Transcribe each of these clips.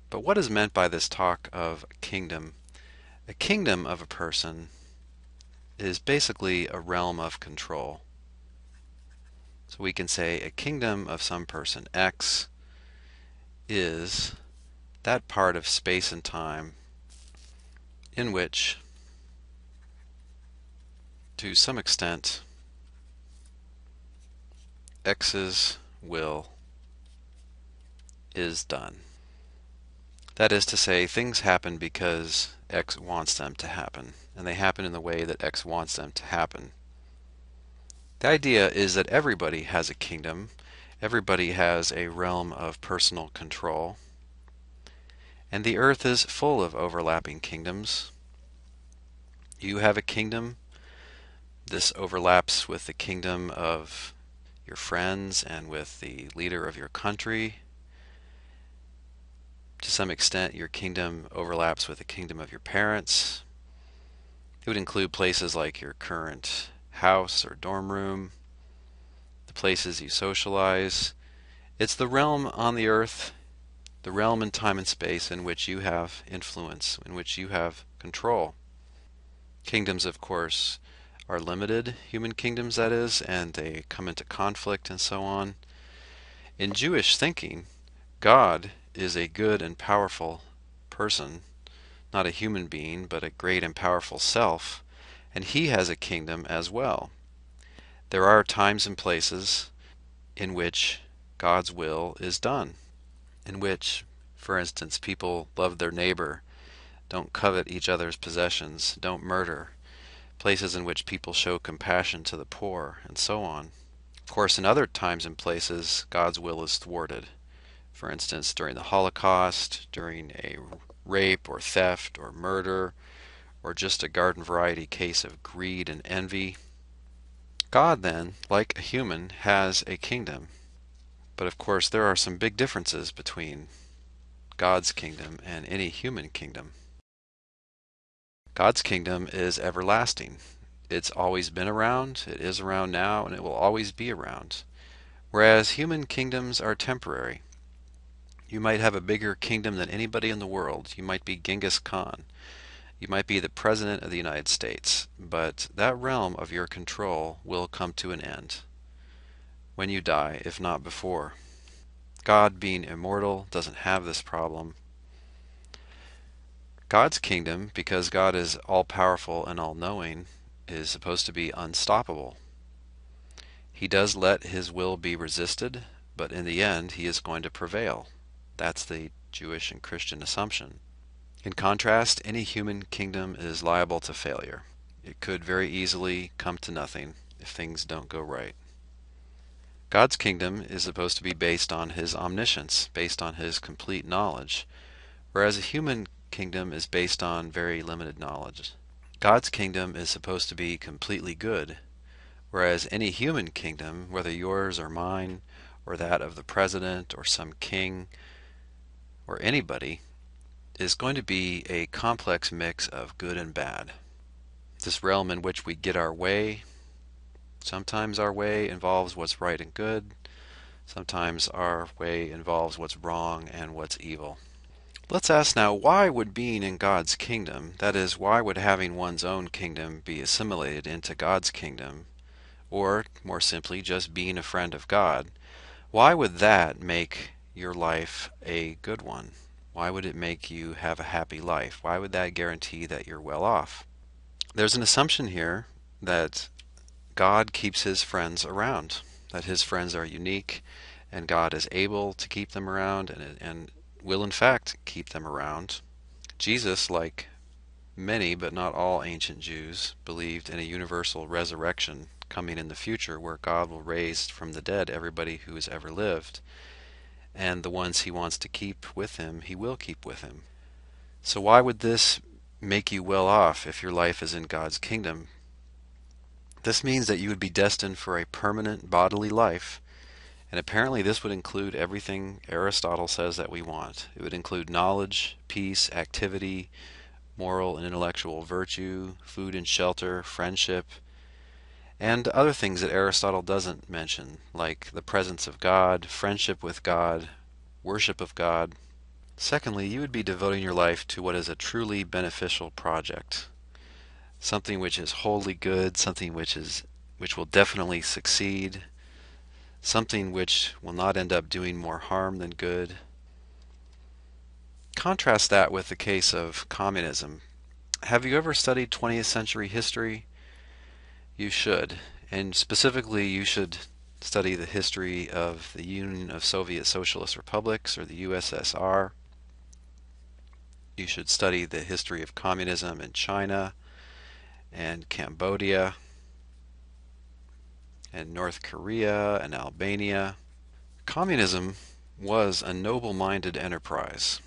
But what is meant by this talk of kingdom? A kingdom of a person is basically a realm of control. So we can say a kingdom of some person X is that part of space and time in which, to some extent, X's will is done. That is to say, things happen because X wants them to happen, and they happen in the way that X wants them to happen. The idea is that everybody has a kingdom, everybody has a realm of personal control, and the earth is full of overlapping kingdoms. You have a kingdom. This overlaps with the kingdom of your friends and with the leader of your country. To some extent, your kingdom overlaps with the kingdom of your parents. It would include places like your current house or dorm room, the places you socialize. It's the realm on the earth, the realm in time and space in which you have influence, in which you have control. Kingdoms, of course, are limited, human kingdoms that is, and they come into conflict and so on. In Jewish thinking, God is a good and powerful person, not a human being, but a great and powerful self, and he has a kingdom as well. There are times and places in which God's will is done, in which, for instance, people love their neighbor, don't covet each other's possessions, don't murder, places in which people show compassion to the poor, and so on. Of course, in other times and places, God's will is thwarted. For instance, during the Holocaust, during a rape or theft or murder, or just a garden variety case of greed and envy. God then, like a human, has a kingdom. But of course there are some big differences between God's kingdom and any human kingdom. God's kingdom is everlasting. It's always been around, it is around now, and it will always be around. Whereas human kingdoms are temporary. You might have a bigger kingdom than anybody in the world. You might be Genghis Khan. You might be the President of the United States. But that realm of your control will come to an end when you die, if not before. God, being immortal, doesn't have this problem. God's kingdom, because God is all-powerful and all-knowing, is supposed to be unstoppable. He does let his will be resisted, but in the end he is going to prevail. That's the Jewish and Christian assumption. In contrast, any human kingdom is liable to failure. It could very easily come to nothing if things don't go right. God's kingdom is supposed to be based on his omniscience, based on his complete knowledge, whereas a human kingdom is based on very limited knowledge. God's kingdom is supposed to be completely good, whereas any human kingdom, whether yours or mine, or that of the president or some king, or anybody, is going to be a complex mix of good and bad. This realm in which we get our way, sometimes our way involves what's right and good, sometimes our way involves what's wrong and what's evil. Let's ask now, why would being in God's kingdom, that is, why would having one's own kingdom be assimilated into God's kingdom, or, more simply, just being a friend of God, why would that make your life a good one? Why would it make you have a happy life? Why would that guarantee that you're well off? There's an assumption here that God keeps his friends around, that his friends are unique, and God is able to keep them around and will in fact keep them around. Jesus, like many but not all ancient Jews, believed in a universal resurrection coming in the future where God will raise from the dead everybody who has ever lived, and the ones he wants to keep with him, he will keep with him. So why would this make you well off if your life is in God's kingdom? This means that you would be destined for a permanent bodily life, and apparently this would include everything Aristotle says that we want. It would include knowledge, peace, activity, moral and intellectual virtue, food and shelter, friendship, and other things that Aristotle doesn't mention, like the presence of God, friendship with God, worship of God. Secondly, you would be devoting your life to what is a truly beneficial project, something which is wholly good, something which will definitely succeed, something which will not end up doing more harm than good. Contrast that with the case of communism. Have you ever studied 20th century history? You should. And specifically, you should study the history of the Union of Soviet Socialist Republics, or the USSR. You should study the history of communism in China and Cambodia and North Korea and Albania. Communism was a noble-minded enterprise.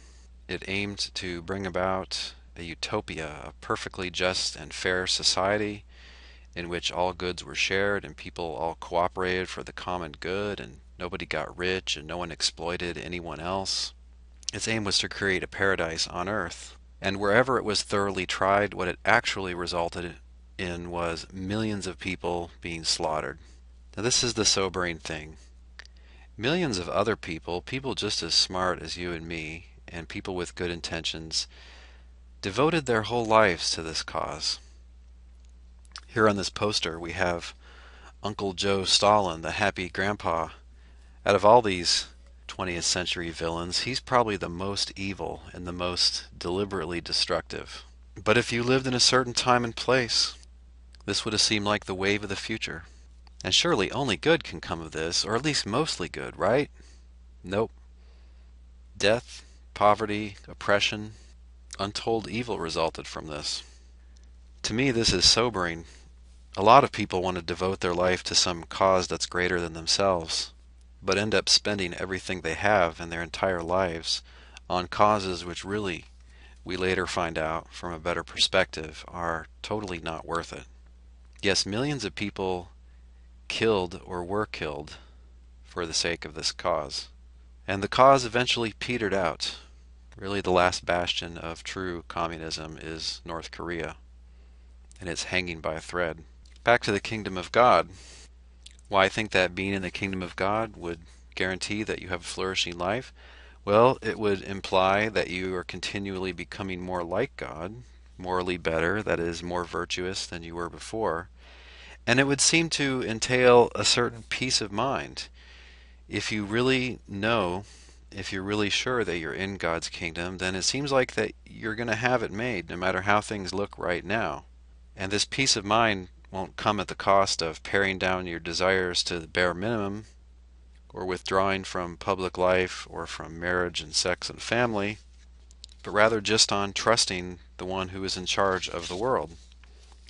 It aimed to bring about a utopia, a perfectly just and fair society in which all goods were shared and people all cooperated for the common good and nobody got rich and no one exploited anyone else. Its aim was to create a paradise on earth. And wherever it was thoroughly tried, what it actually resulted in was millions of people being slaughtered. Now this is the sobering thing. Millions of other people, people just as smart as you and me, and people with good intentions, devoted their whole lives to this cause. Here on this poster we have Uncle Joe Stalin, the happy grandpa. Out of all these 20th century villains, he's probably the most evil and the most deliberately destructive. But if you lived in a certain time and place, this would have seemed like the wave of the future. And surely only good can come of this, or at least mostly good, right? Nope. Death, poverty, oppression, untold evil resulted from this. To me, this is sobering. A lot of people want to devote their life to some cause that's greater than themselves, but end up spending everything they have and their entire lives on causes which really, we later find out from a better perspective, are totally not worth it. Yes, millions of people killed or were killed for the sake of this cause. And the cause eventually petered out. Really, the last bastion of true communism is North Korea, and it's hanging by a thread. Back to the kingdom of God. Why I think that being in the kingdom of God would guarantee that you have a flourishing life? Well, it would imply that you are continually becoming more like God, morally better, that is, more virtuous than you were before. And it would seem to entail a certain peace of mind. If you really know, if you're really sure that you're in God's kingdom, then it seems like that you're going to have it made, no matter how things look right now. And this peace of mind won't come at the cost of paring down your desires to the bare minimum, or withdrawing from public life, or from marriage and sex and family, but rather just on trusting the one who is in charge of the world.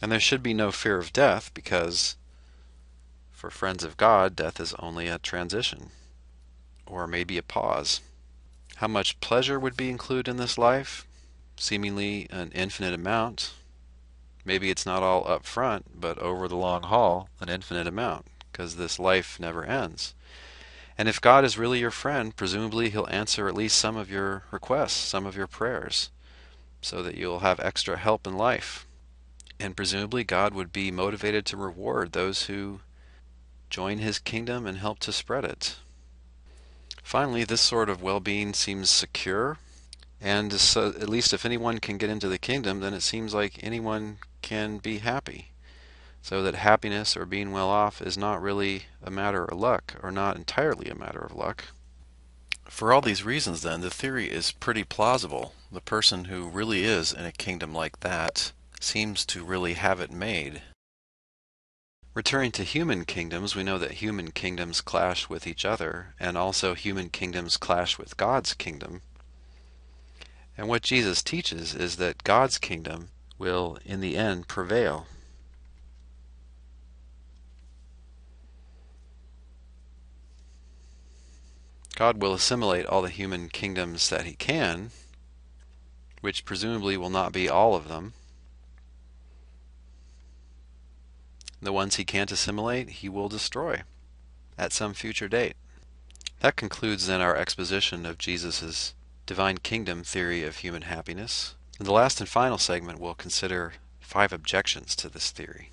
And there should be no fear of death, because for friends of God, death is only a transition, or maybe a pause. How much pleasure would be included in this life? Seemingly an infinite amount. Maybe it's not all up front, but over the long haul, an infinite amount, because this life never ends. And if God is really your friend, presumably He'll answer at least some of your requests, some of your prayers, so that you'll have extra help in life. And presumably God would be motivated to reward those who join His kingdom and help to spread it. Finally, this sort of well-being seems secure, and so, at least if anyone can get into the kingdom, then it seems like anyone can be happy. So that happiness or being well off is not really a matter of luck, or not entirely a matter of luck. For all these reasons, then, the theory is pretty plausible. The person who really is in a kingdom like that seems to really have it made. Returning to human kingdoms, we know that human kingdoms clash with each other, and also human kingdoms clash with God's kingdom. And what Jesus teaches is that God's kingdom will, in the end, prevail. God will assimilate all the human kingdoms that He can, which presumably will not be all of them. The ones He can't assimilate, He will destroy at some future date. That concludes then our exposition of Jesus' divine kingdom theory of human happiness. In the last and final segment, we'll consider 5 objections to this theory.